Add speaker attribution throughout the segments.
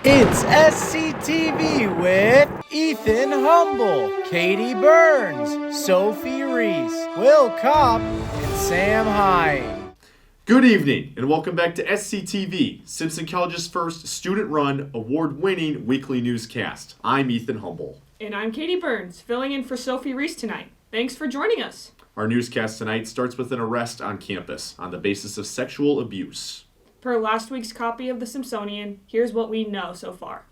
Speaker 1: It's SCTV with Ethan Humble, Katie Burns, Sophie Reese, Will Kopp, and Sam Hine.
Speaker 2: Good evening, and welcome back to SCTV, Simpson College's first student-run, award-winning weekly newscast. I'm Ethan Humble.
Speaker 3: And I'm Katie Burns, filling in for Sophie Reese tonight. Thanks for joining us.
Speaker 2: Our newscast tonight starts with an arrest on campus on the basis of sexual abuse.
Speaker 3: Per last week's copy of the Simpsonian, here's what we know so far.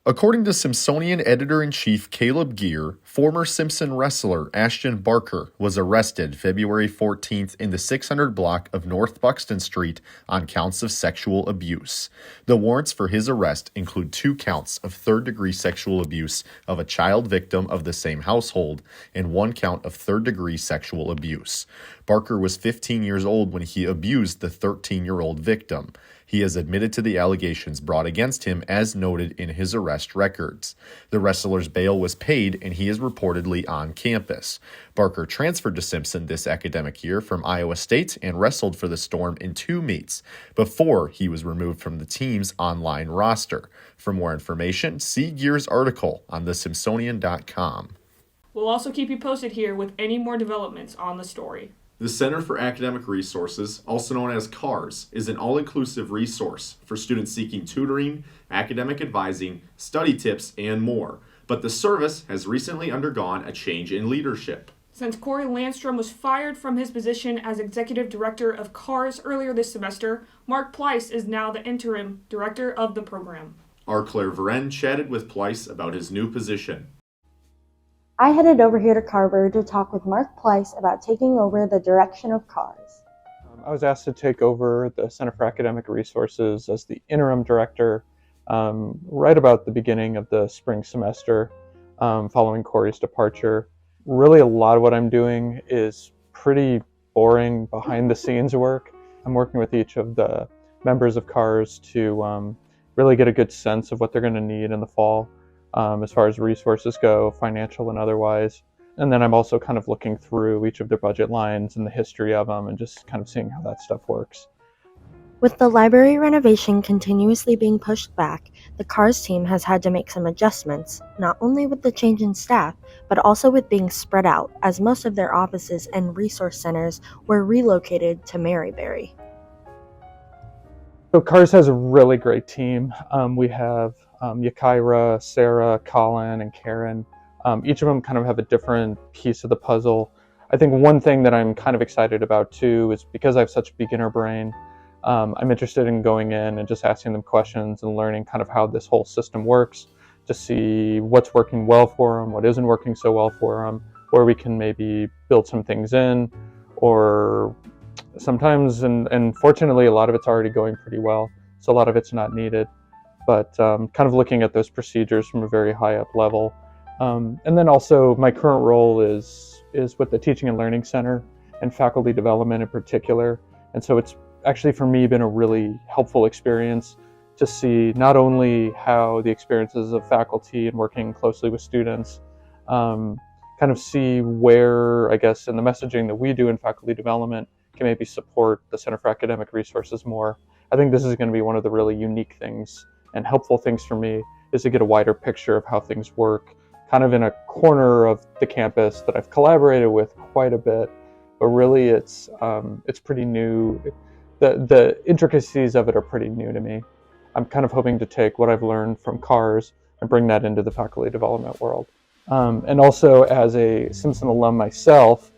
Speaker 4: According to Simpsonian editor-in-chief Caleb Geer, former Simpson wrestler Ashton Barker was arrested February 14th in the 600 block of North Buxton Street on counts of sexual abuse. The warrants for his arrest include 2 counts of third-degree sexual abuse of a child victim of the same household and 1 count of third-degree sexual abuse. Barker was 15 years old when he abused the 13-year-old victim. He has admitted to the allegations brought against him as noted in his arrest records. The wrestler's bail was paid and he is reportedly on campus. Barker transferred to Simpson this academic year from Iowa State and wrestled for the Storm in 2 meets before he was removed from the team's online roster. For more information, see Geer's article on thesimpsonian.com.
Speaker 3: We'll also keep you posted here with any more developments on the story.
Speaker 2: The Center for Academic Resources, also known as CARS, is an all-inclusive resource for students seeking tutoring, academic advising, study tips, and more. But the service has recently undergone a change in leadership.
Speaker 3: Since Corey Landstrom was fired from his position as executive director of CARS earlier this semester, Mark Pleiss is now the interim director of the program.
Speaker 2: Our Claire Varen chatted with Pleiss about his new position.
Speaker 5: I headed over here to Carver to talk with Mark Pleiss about taking over the direction of CARS.
Speaker 6: I was asked to take over the Center for Academic Resources as the interim director right about the beginning of the spring semester following Corey's departure. Really, a lot of what I'm doing is pretty boring behind-the-scenes work. I'm working with each of the members of CARS to really get a good sense of what they're going to need in the fall. As far as resources go, financial and otherwise. And then I'm also kind of looking through each of their budget lines and the history of them and just kind of seeing how that stuff works.
Speaker 5: With the library renovation continuously being pushed back, the CARS team has had to make some adjustments, not only with the change in staff, but also with being spread out, as most of their offices and resource centers were relocated to Maryberry.
Speaker 6: So CARS has a really great team. We have Yakaira, Sarah, Colin, and Karen. Each of them kind of have a different piece of the puzzle. I think one thing that I'm kind of excited about too is because I have such a beginner brain, I'm interested in going in and just asking them questions and learning kind of how this whole system works to see what's working well for them, what isn't working so well for them, where we can maybe build some things in, or sometimes, and fortunately a lot of it's already going pretty well, so a lot of it's not needed. But kind of looking at those procedures from a very high up level. And then also my current role is with the Teaching and Learning Center and faculty development in particular. And so it's actually for me been a really helpful experience to see not only how the experiences of faculty and working closely with students kind of see where, I guess, in the messaging that we do in faculty development can maybe support the Center for Academic Resources more. I think this is going to be one of the really unique things and helpful things for me is to get a wider picture of how things work, kind of in a corner of the campus that I've collaborated with quite a bit, but really it's pretty new. The intricacies of it are pretty new to me. I'm kind of hoping to take what I've learned from CARS and bring that into the faculty development world. And also as a Simpson alum myself,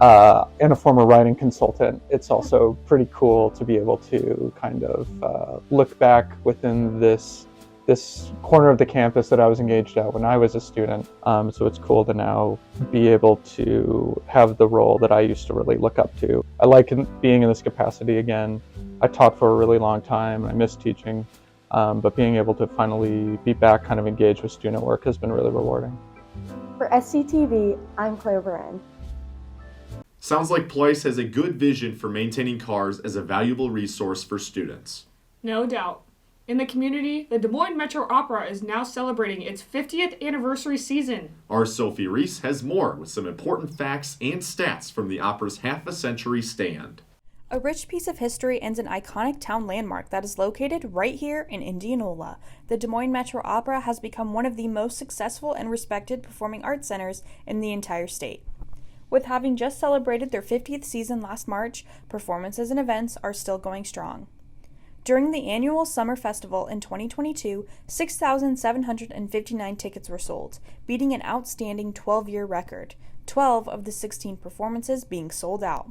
Speaker 6: and a former writing consultant, it's also pretty cool to be able to kind of look back within this corner of the campus that I was engaged at when I was a student. So it's cool to now be able to have the role that I used to really look up to. I like being in this capacity again. I taught for a really long time. I miss teaching, but being able to finally be back kind of engaged with student work has been really rewarding.
Speaker 5: For SCTV, I'm Claire Varen.
Speaker 2: Sounds like Pleiss has a good vision for maintaining CARS as a valuable resource for students.
Speaker 3: No doubt. In the community, the Des Moines Metro Opera is now celebrating its 50th anniversary season.
Speaker 2: Our Sophie Reese has more with some important facts and stats from the opera's half-a-century stand.
Speaker 7: a rich piece of history and an iconic town landmark that is located right here in Indianola. The Des Moines Metro Opera has become one of the most successful and respected performing arts centers in the entire state. With having just celebrated their 50th season last March, performances and events are still going strong. During the annual Summer Festival in 2022, 6,759 tickets were sold, beating an outstanding 12-year record, 12 of the 16 performances being sold out.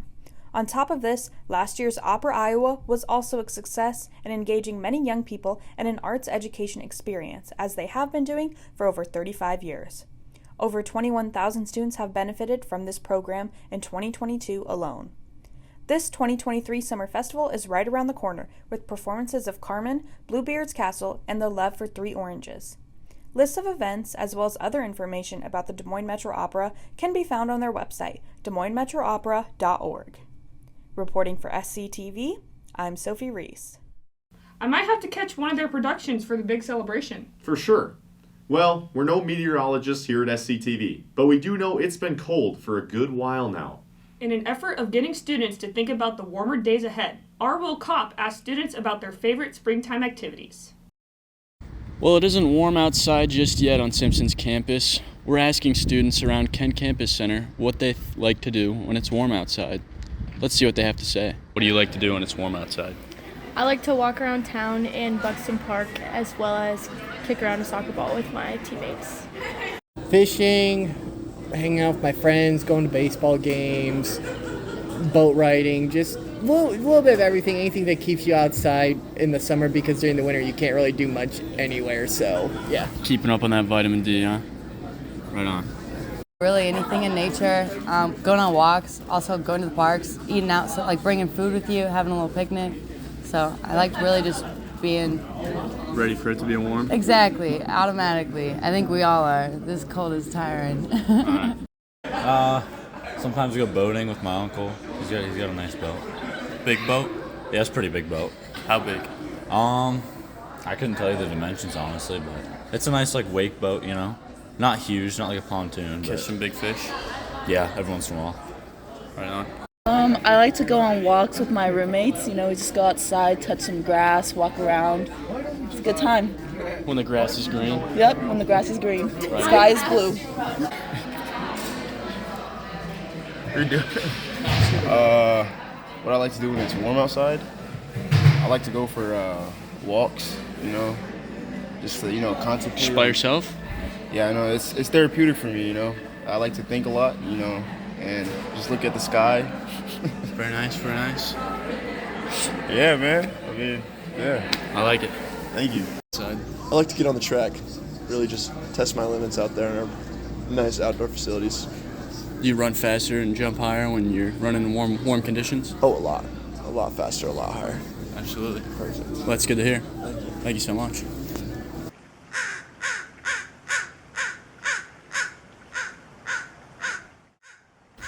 Speaker 7: On top of this, last year's Opera Iowa was also a success in engaging many young people in an arts education experience, as they have been doing for over 35 years. Over 21,000 students have benefited from this program in 2022 alone. This 2023 Summer Festival is right around the corner, with performances of Carmen, Bluebeard's Castle, and The Love for Three Oranges. Lists of events, as well as other information about the Des Moines Metro Opera, can be found on their website, DesMoinesMetroOpera.org. Reporting for SCTV, I'm Sophie Reese.
Speaker 3: I might have to catch one of their productions for the big celebration.
Speaker 2: For sure. Well, we're no meteorologists here at SCTV, but we do know it's been cold for a good while now.
Speaker 3: In an effort of getting students to think about the warmer days ahead, our Will Kopp asked students about their favorite springtime activities.
Speaker 8: Well, it isn't warm outside just yet on Simpson's campus. We're asking students around Kent Campus Center what they like to do when it's warm outside. Let's see what they have to say. What do you like to do when it's warm outside?
Speaker 9: I like to walk around town in Buxton Park, as well as kick around a soccer ball with my teammates.
Speaker 10: Fishing, hanging out with my friends, going to baseball games, boat riding, just a little bit of everything, anything that keeps you outside in the summer, because during the winter you can't really do much anywhere, so yeah.
Speaker 8: Keeping up on that vitamin D, huh? Right on.
Speaker 11: Really anything in nature, going on walks, also going to the parks, eating out, so like bringing food with you, having a little picnic. So I like really just being
Speaker 8: ready for it to be warm?
Speaker 11: Exactly, automatically. I think we all are. This cold is tiring.
Speaker 12: Sometimes we go boating with my uncle. He's got a nice boat.
Speaker 8: Big boat?
Speaker 12: Yeah, it's pretty big boat.
Speaker 8: How big?
Speaker 12: I couldn't tell you the dimensions honestly, but it's a nice like wake boat, you know. Not huge, not like a pontoon.
Speaker 8: Catch some big fish?
Speaker 12: Yeah, every once in a while.
Speaker 8: Right on.
Speaker 13: I like to go on walks with my roommates. You know, we just go outside, touch some grass, walk around. It's a good time.
Speaker 8: When the grass is green?
Speaker 13: Yep, when the grass is green. The sky is blue.
Speaker 8: You're doing
Speaker 14: What I like to do when it's warm outside, I like to go for walks, you know, just to, contemplate.
Speaker 8: Just by yourself?
Speaker 14: Yeah, I know, it's therapeutic for me, you know. I like to think a lot, you know, and just look at the sky.
Speaker 8: Very nice, very nice.
Speaker 14: Yeah, man. I mean, yeah.
Speaker 8: I like it.
Speaker 14: Thank you.
Speaker 15: I like to get on the track, really just test my limits out there in our nice outdoor facilities.
Speaker 8: You run faster and jump higher when you're running in warm conditions?
Speaker 15: Oh, a lot faster, a lot higher.
Speaker 8: Absolutely.
Speaker 15: Perfect.
Speaker 8: Well, that's good to hear.
Speaker 15: Thank you.
Speaker 8: Thank you so much.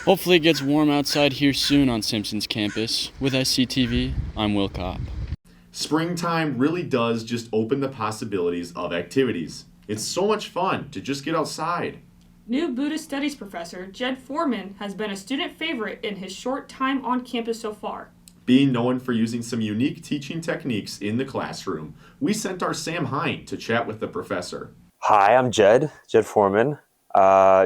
Speaker 8: Hopefully it gets warm outside here soon on Simpson's campus. With SCTV, I'm Will Kopp.
Speaker 2: Springtime really does just open the possibilities of activities. It's so much fun to just get outside.
Speaker 3: New Buddhist Studies professor Jed Foreman has been a student favorite in his short time on campus so far.
Speaker 2: Being known for using some unique teaching techniques in the classroom, we sent our Sam Hine to chat with the professor.
Speaker 16: Hi, I'm Jed Foreman,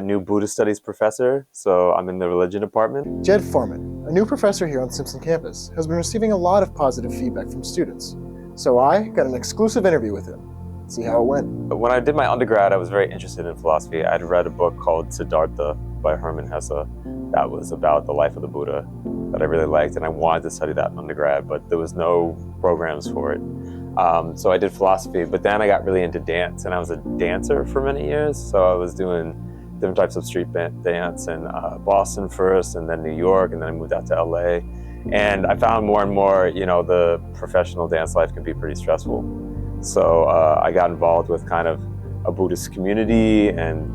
Speaker 16: new Buddhist Studies professor, so I'm in the religion department.
Speaker 17: Jed Foreman, a new professor here on Simpson campus, has been receiving a lot of positive feedback from students. So I got an exclusive interview with him. See how it went.
Speaker 16: When I did my undergrad, I was very interested in philosophy. I'd read a book called Siddhartha by Hermann Hesse that was about the life of the Buddha that I really liked, and I wanted to study that in undergrad, but there was no programs for it. So I did philosophy, but then I got really into dance, and I was a dancer for many years, so I was doing different types of street dance in Boston first, and then New York, and then I moved out to LA. And I found more and more, the professional dance life can be pretty stressful. So I got involved with kind of a Buddhist community and,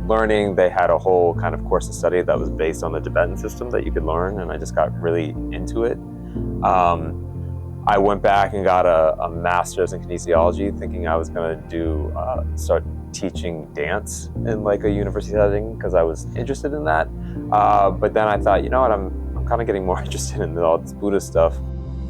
Speaker 16: learning. They had a whole kind of course of study that was based on the Tibetan system that you could learn, and I just got really into it. I went back and got a master's in kinesiology, thinking I was going to start teaching dance in like a university setting because I was interested in that. But then I thought, you know what, I'm kind of getting more interested in all this Buddhist stuff.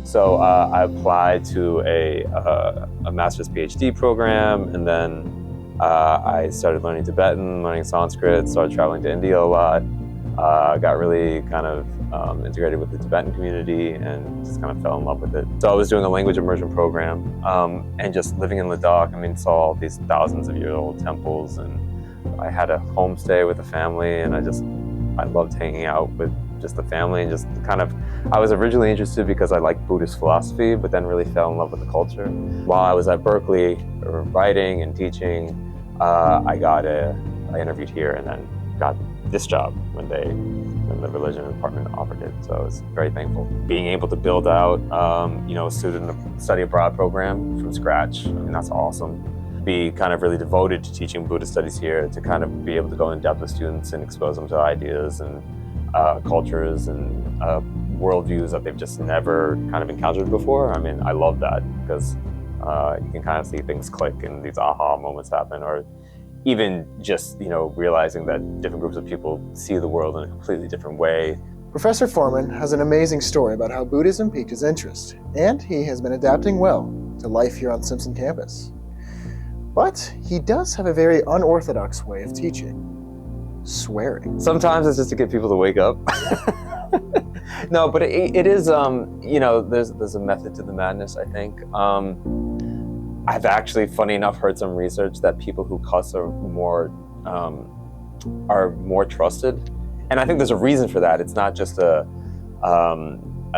Speaker 16: So I applied to a master's PhD program, and then I started learning Tibetan, learning Sanskrit, started traveling to India a lot. Got really kind of integrated with the Tibetan community and just kind of fell in love with it. So I was doing a language immersion program and just living in Ladakh. I mean, saw all these thousands of year old temples, and I had a homestay with a family, and I loved hanging out with just the family and just kind of, I was originally interested because I liked Buddhist philosophy, but then really fell in love with the culture. While I was at Berkeley writing and teaching, I interviewed here and then got this job when the religion department offered it. So I was very thankful. Being able to build out, a student study abroad program from scratch, I mean, that's awesome. Be kind of really devoted to teaching Buddhist studies here, to kind of be able to go in depth with students and expose them to ideas and cultures and worldviews that they've just never kind of encountered before. I mean, I love that because you can kind of see things click and these aha moments happen, or even just, realizing that different groups of people see the world in a completely different way.
Speaker 17: Professor Foreman has an amazing story about how Buddhism piqued his interest, and he has been adapting well to life here on Simpson campus. But he does have a very unorthodox way of teaching: swearing.
Speaker 16: Sometimes it's just to get people to wake up. No, but it is, there's a method to the madness, I think. I've actually, funny enough, heard some research that people who cuss are more trusted. And I think there's a reason for that. It's not just a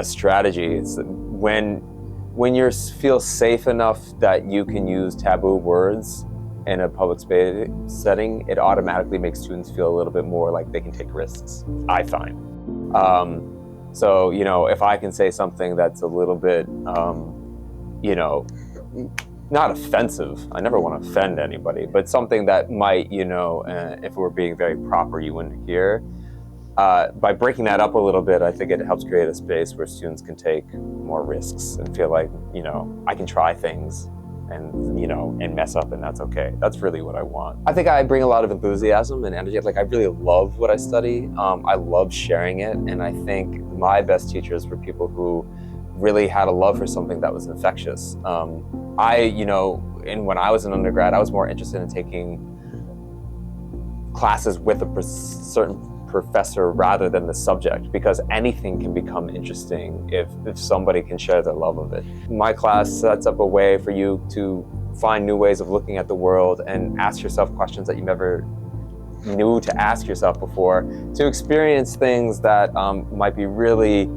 Speaker 16: strategy. It's when you feel safe enough that you can use taboo words in a public space setting, it automatically makes students feel a little bit more like they can take risks, I find. So, if I can say something that's a little bit, not offensive, I never want to offend anybody, but something that might, if we're being very proper, you wouldn't hear. By breaking that up a little bit, I think it helps create a space where students can take more risks and feel like, I can try things and mess up, and that's okay. That's really what I want. I think I bring a lot of enthusiasm and energy. Like, I really love what I study. I love sharing it, and I think my best teachers were people who really had a love for something that was infectious. And when I was an undergrad, I was more interested in taking classes with a certain professor rather than the subject, because anything can become interesting if somebody can share their love of it. My class sets up a way for you to find new ways of looking at the world and ask yourself questions that you never knew to ask yourself before, to experience things that might be really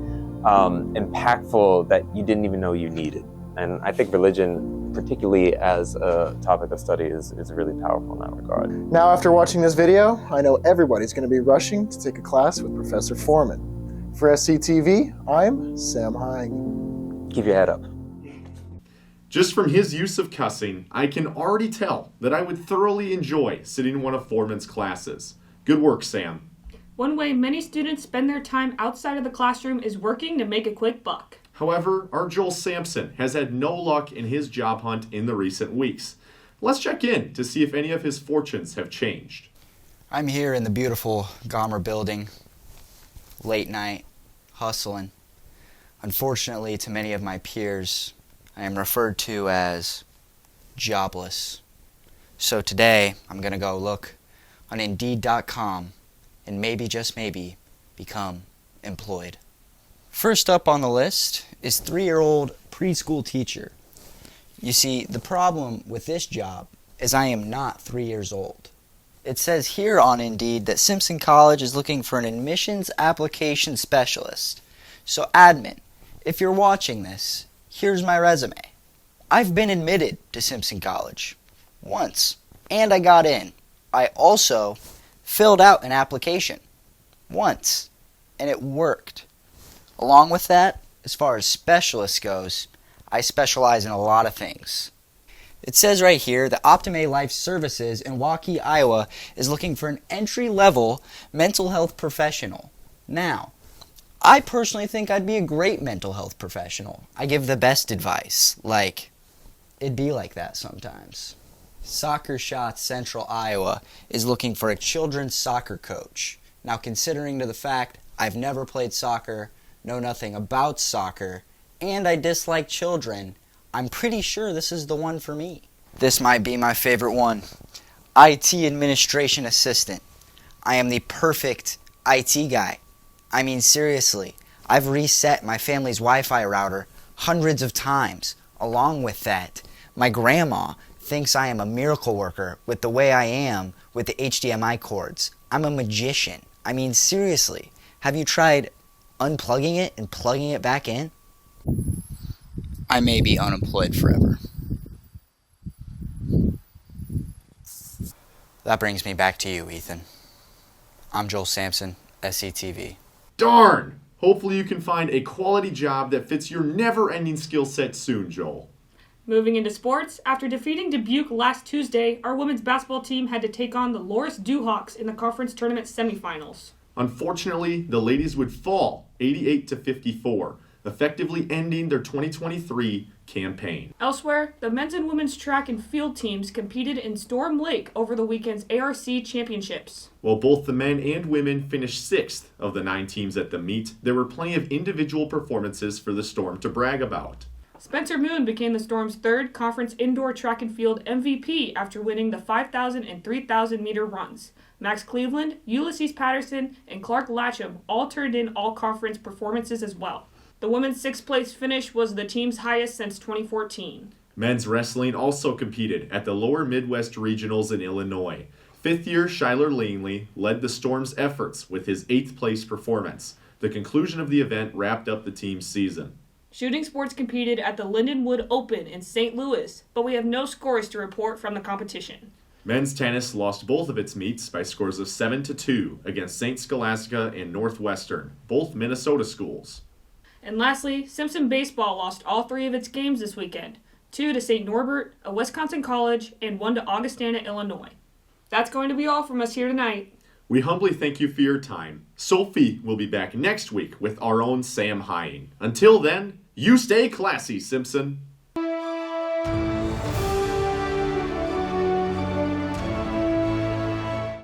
Speaker 16: impactful that you didn't even know you needed. And I think religion, particularly as a topic of study, is really powerful in that regard.
Speaker 17: Now, after watching this video, I know everybody's going to be rushing to take a class with Professor Foreman. For SCTV, I'm Sam Hine.
Speaker 16: Keep your head up.
Speaker 2: Just from his use of cussing, I can already tell that I would thoroughly enjoy sitting in one of Foreman's classes. Good work, Sam.
Speaker 3: One way many students spend their time outside of the classroom is working to make a quick buck.
Speaker 2: However, our Joel Sampson has had no luck in his job hunt in the recent weeks. Let's check in to see if any of his fortunes have changed.
Speaker 18: I'm here in the beautiful Gomer building, late night, hustling. Unfortunately, to many of my peers, I am referred to as jobless. So today, I'm going to go look on Indeed.com and maybe, just maybe, become employed. First up on the list is 3-year-old preschool teacher. You see, the problem with this job is I am not 3 years old. It says here on Indeed that Simpson College is looking for an admissions application specialist. So admin, if you're watching this, here's my resume. I've been admitted to Simpson College once, and I got in. I also filled out an application once, and it worked. Along with that, as far as specialist goes, I specialize in a lot of things. It says right here that Optime Life Services in Waukee, Iowa is looking for an entry-level mental health professional. Now, I personally think I'd be a great mental health professional. I give the best advice, like, it'd be like that sometimes. Soccer Shots Central Iowa is looking for a children's soccer coach. Now, considering to the fact I've never played soccer, know nothing about soccer, and I dislike children. I'm pretty sure this is the one for me. This might be my favorite one. IT administration assistant. I am the perfect IT guy. I mean, seriously, I've reset my family's Wi-Fi router hundreds of times. Along with that, my grandma thinks I am a miracle worker with the way I am with the HDMI cords. I'm a magician. I mean, seriously, have you tried unplugging it and plugging it back in? I may be unemployed forever. That brings me back to you, Ethan. I'm Joel Sampson, SCTV.
Speaker 2: Darn! Hopefully you can find a quality job that fits your never-ending skill set soon, Joel.
Speaker 3: Moving into sports, after defeating Dubuque last Tuesday, our women's basketball team had to take on the Loris Duhawks in the conference tournament semifinals.
Speaker 2: Unfortunately, the ladies would fall 88-54, effectively ending their 2023 campaign.
Speaker 3: Elsewhere, the men's and women's track and field teams competed in Storm Lake over the weekend's ARC championships.
Speaker 2: While both the men and women finished 6th of the 9 teams at the meet, there were plenty of individual performances for the Storm to brag about.
Speaker 3: Spencer Moon became the Storm's third conference indoor track and field MVP after winning the 5,000 and 3,000 meter runs. Max Cleveland, Ulysses Patterson, and Clark Latcham all turned in all-conference performances as well. The women's 6th place finish was the team's highest since 2014.
Speaker 2: Men's wrestling also competed at the Lower Midwest Regionals in Illinois. 5th-year Shyler Langley led the Storm's efforts with his 8th place performance. The conclusion of the event wrapped up the team's season.
Speaker 3: Shooting sports competed at the Lindenwood Open in St. Louis, but we have no scores to report from the competition.
Speaker 2: Men's tennis lost both of its meets by scores of 7-2 against St. Scholastica and Northwestern, both Minnesota schools.
Speaker 3: And lastly, Simpson baseball lost all 3 of its games this weekend, 2 to St. Norbert, a Wisconsin college, and 1 to Augustana, Illinois. That's going to be all from us here tonight.
Speaker 2: We humbly thank you for your time. Sophie will be back next week with our own Sam Hying. Until then, you stay classy, Simpson.